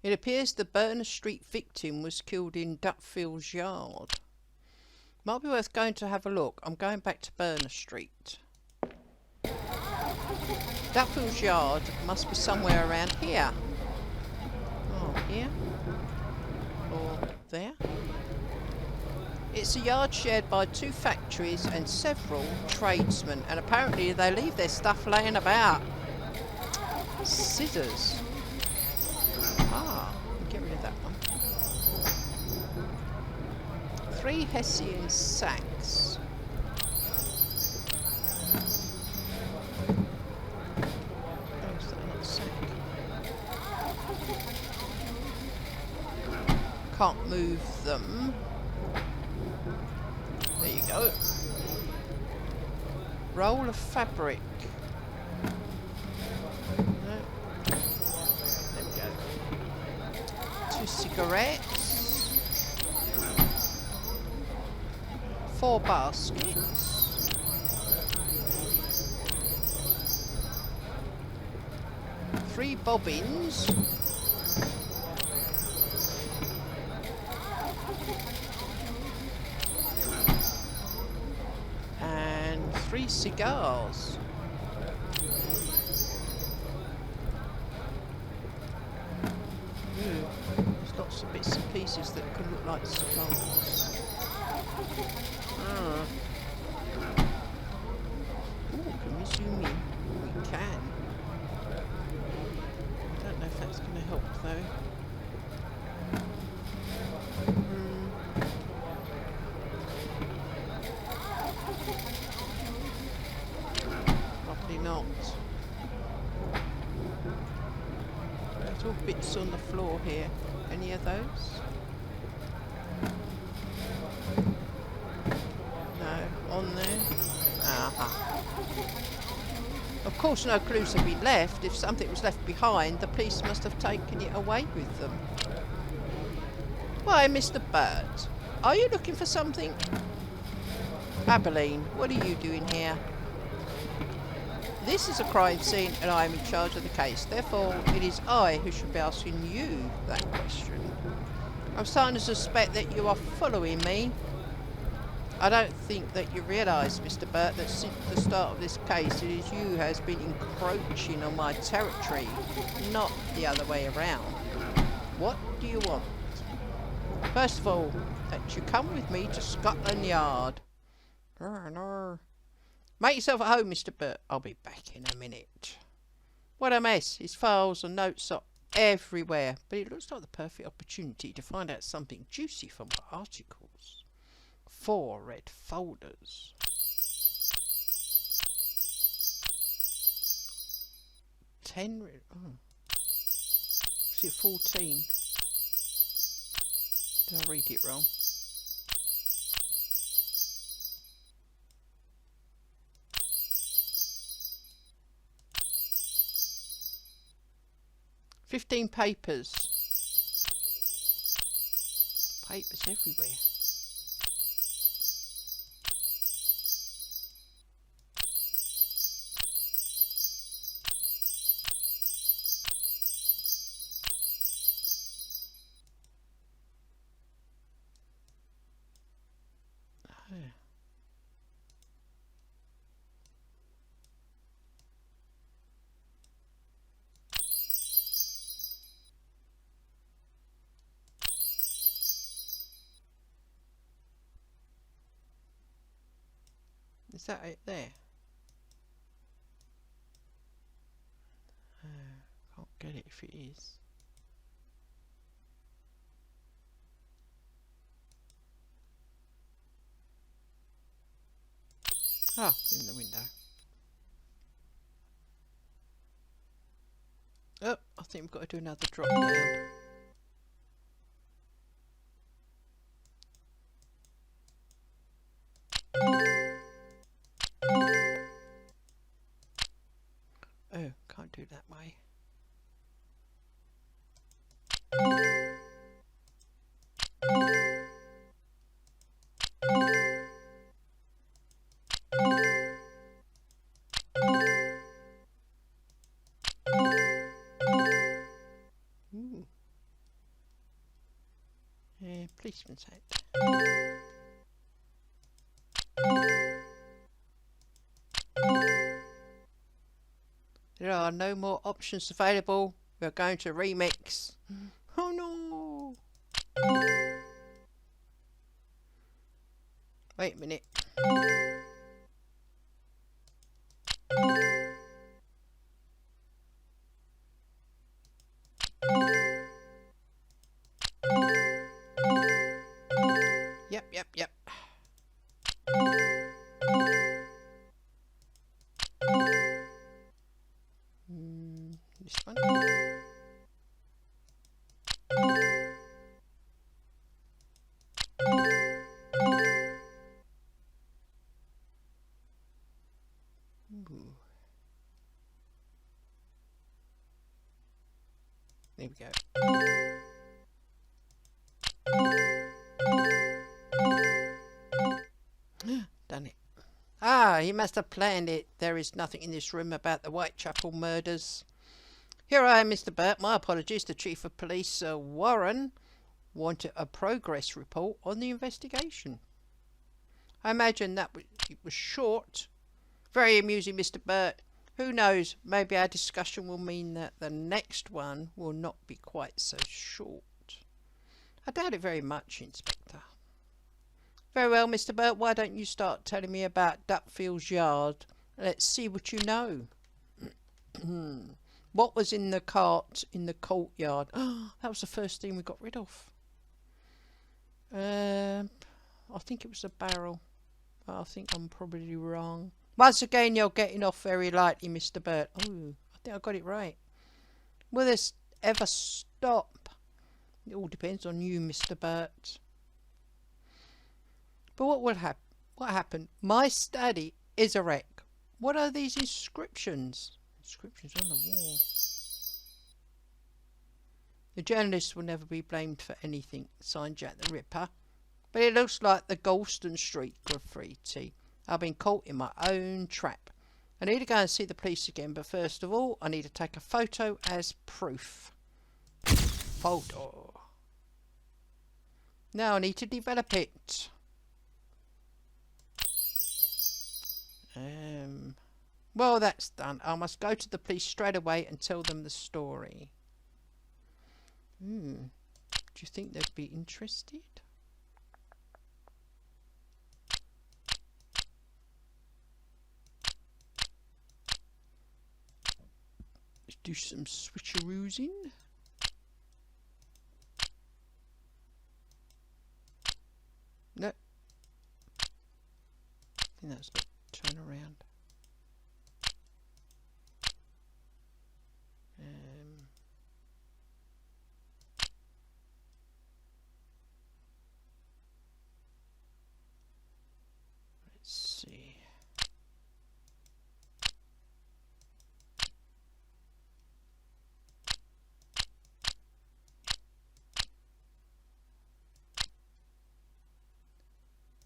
It appears the Burner Street victim was killed in Dutfield's yard. Might be worth going to have a look. I'm going back to Burner Street. Dutfield's yard must be somewhere around here. Oh, here? Or there? It's a yard shared by 2 factories and several tradesmen, and apparently they leave their stuff laying about. Scissors. Ah, get rid of that one. 3 Hessian sacks. Oh, is that not a sack? Can't move them. There you go. Roll of fabric. No. There we go. 2 cigarettes. 4 baskets. 3 bobbins. And 3 cigars. There's lots of bits and pieces that can look like cigars. Ooh, can we zoom in? We can. I don't know if that's going to help though. Probably not. There's all bits on the floor here. Any of those? No, on there. Of course no clues have been left. If something was left behind, the police must have taken it away with them. Why, Mr. Bird, are you looking for something? Abilene, what are you doing here? This is a crime scene and I am in charge of the case. Therefore, it is I who should be asking you that question. I'm starting to suspect that you are following me. I don't think that you realise, Mr. Burt, that since the start of this case, it is you who has been encroaching on my territory, not the other way around. What do you want? First of all, that you come with me to Scotland Yard. No. Make yourself at home, Mr. Burt. I'll be back in a minute. What a mess. His files and notes are everywhere, but it looks like the perfect opportunity to find out something juicy from my articles. 4 red folders. 10 red. Oh. Is it 14? Did I read it wrong? $15 papers. Papers everywhere. Is that it there? Can't get it if it is. Ah, in the window. Oh, I think we've got to do another drop down. Oh, can't do it that way. Policeman's hat. There are no more options available. We're going to remix. Oh no! Wait a minute. Yep. This one. Ooh. There we go. Done it. Ah, he must have planned it. There is nothing in this room about the Whitechapel murders. Here I am, Mr. Burt. My apologies. The Chief of Police, Sir Warren, wanted a progress report on the investigation. I imagine that it was short. Very amusing, Mr. Burt. Who knows, maybe our discussion will mean that the next one will not be quite so short. I doubt it very much, Inspector. Very well, Mr. Burt, why don't you start telling me about Duckfield's yard? Let's see what you know. What was in the cart in the courtyard? That was the first thing we got rid of. I think it was a barrel. I think I'm probably wrong. Once again, you're getting off very lightly, Mr. Burt. Oh, I think I got it right. Will this ever stop? It all depends on you, Mr. Burt. But what will happen? What happened? My study is a wreck. What are these inscriptions? Inscriptions on the wall. The journalists will never be blamed for anything. Signed, Jack the Ripper. But it looks like the Galston Street graffiti. I've been caught in my own trap. I need to go and see the police again, but first of all, I need to take a photo as proof. Photo. Now I need to develop it. Well, that's done. I must go to the police straight away and tell them the story. Do you think they'd be interested? Let's do some switcheroosing. No. I think that's not turn around. Let's see.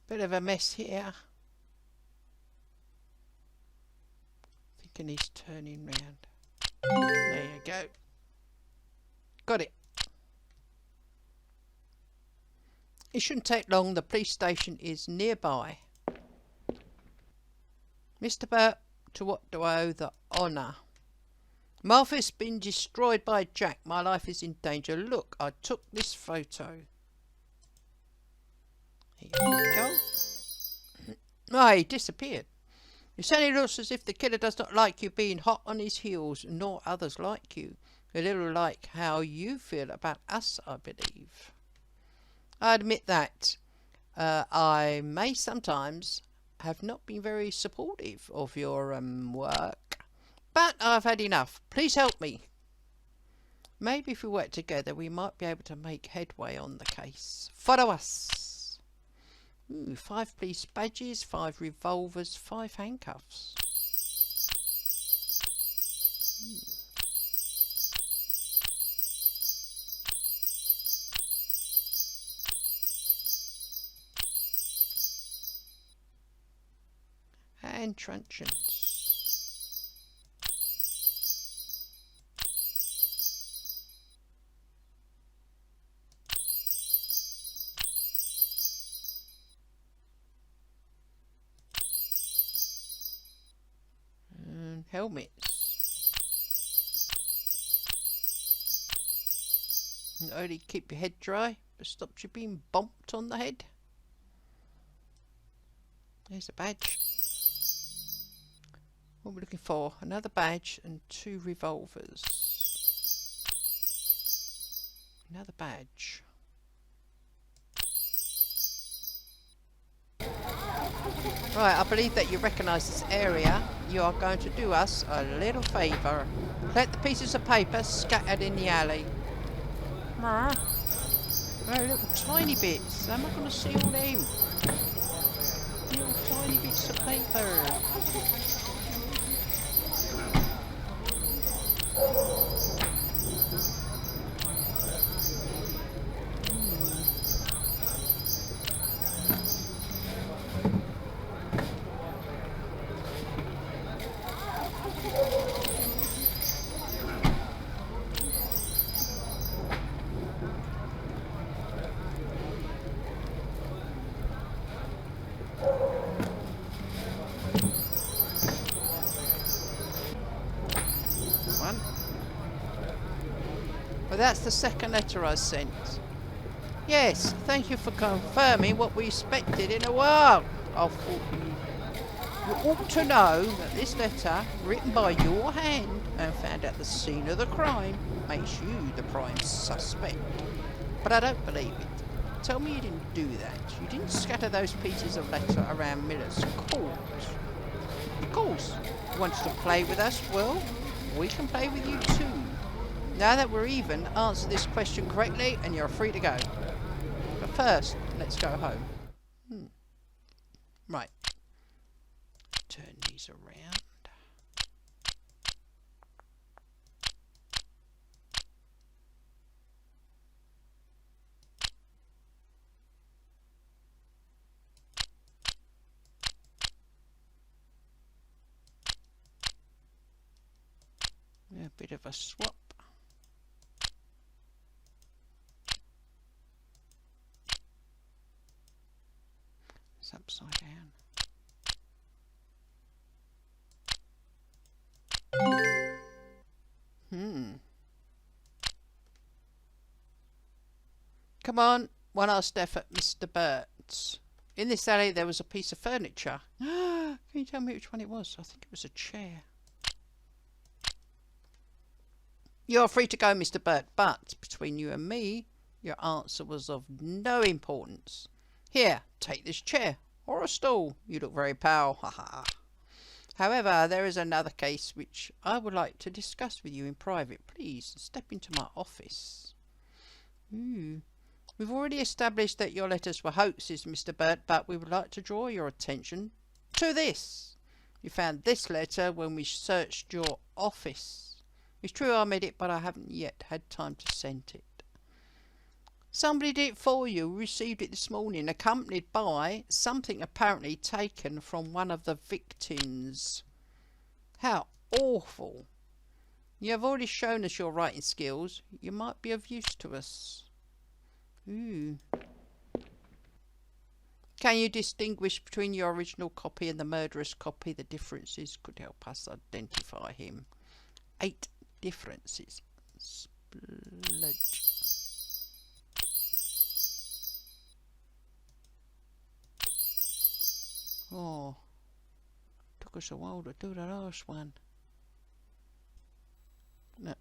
Bit of a mess here. Thinking he's turning round. There you go. Got it. It shouldn't take long. The police station is nearby. Mr. Burt, to what do I owe the honour? My office been destroyed by Jack. My life is in danger. Look, I took this photo. Here we go. Oh, he disappeared. It certainly looks as if the killer does not like you being hot on his heels, nor others like you. A little like how you feel about us, I believe. I admit that I may sometimes have not been very supportive of your work, but I've had enough. Please help me. Maybe if we work together, we might be able to make headway on the case. Follow us. 5 police badges, 5 revolvers, 5 handcuffs. And truncheons. helmets. Not only keep your head dry, but stops you being bonked on the head. There's a badge. What are we looking for? Another badge and 2 revolvers. Another badge. Right, I believe that you recognise this area. You are going to do us a little favour. Collect the pieces of paper scattered in the alley. Oh, little tiny bits. How am I going to see all them? Little tiny bits of paper. Well, that's the second letter I sent. Yes, thank you for confirming what we expected in a while. I thought you ought to know that this letter, written by your hand and found at the scene of the crime, makes you the prime suspect. But I don't believe it. Tell me you didn't do that. You didn't scatter those pieces of letter around Miller's court. Of course, you wanted to play with us? Well, we can play with you too. Now that we're even, answer this question correctly and you're free to go. But first, let's go home. Right. Turn these around. A bit of a swap. It's upside down. Come on, one last effort, Mr. Burt. In this alley there was a piece of furniture. Can you tell me which one it was? I think it was a chair. You're free to go, Mr. Burt, but between you and me, your answer was of no importance. Here, take this chair, or a stool. You look very pale, haha. However, there is another case which I would like to discuss with you in private. Please, step into my office. We've already established that your letters were hoaxes, Mr. Burt, but we would like to draw your attention to this. You found this letter when we searched your office. It's true I made it, but I haven't yet had time to send it. Somebody did it for you. We received it this morning, accompanied by something apparently taken from one of the victims. How awful. You have already shown us your writing skills. You might be of use to us. Can you distinguish between your original copy and the murderous copy? The differences could help us identify him. 8 differences. Splurge. Oh, took us a while to do the last one. No.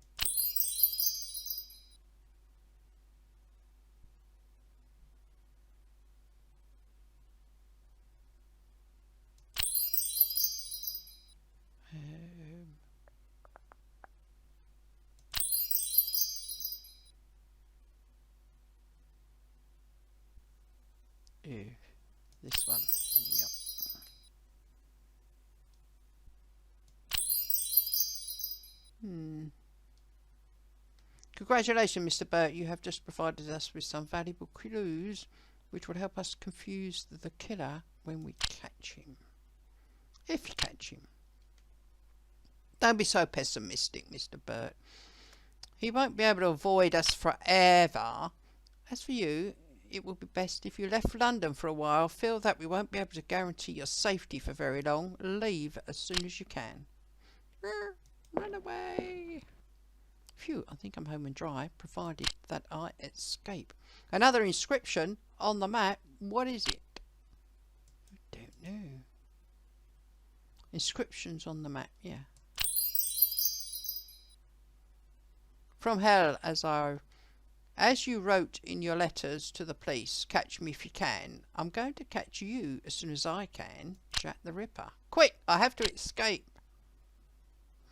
This one. Yep. Congratulations, Mr. Burt. You have just provided us with some valuable clues which will help us confuse the killer when we catch him. If you catch him. Don't be so pessimistic, Mr. Burt. He won't be able to avoid us forever. As for you, it would be best if you left London for a while. Feel that we won't be able to guarantee your safety for very long. Leave as soon as you can. Run away. Phew, I think I'm home and dry, provided that I escape. Another inscription on the map. What is it? I don't know. Inscriptions on the map, yeah. From hell, as you wrote in your letters to the police, catch me if you can. I'm going to catch you as soon as I can, Jack the Ripper. Quick, I have to escape.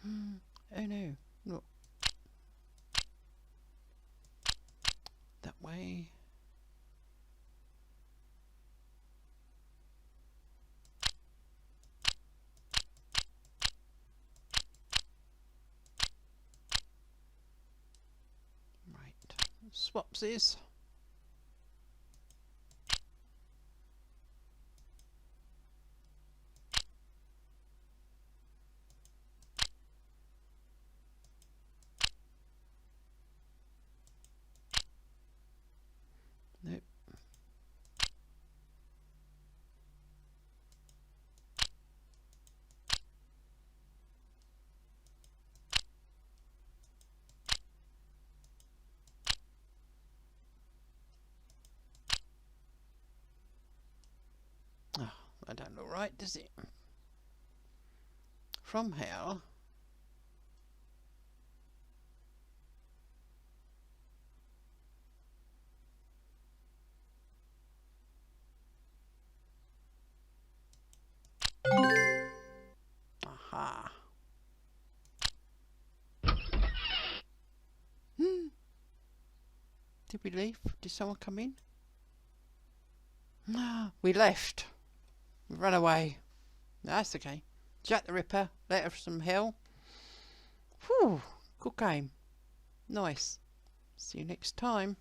Oh no, look. That way. Right, swapsies. Nope. Oh, that don't look right, does it? From hell. Aha. Did we leave? Did someone come in? No, we left. We ran away. That's okay. Jack the Ripper, letter from hell. Whew, good game. Nice. See you next time.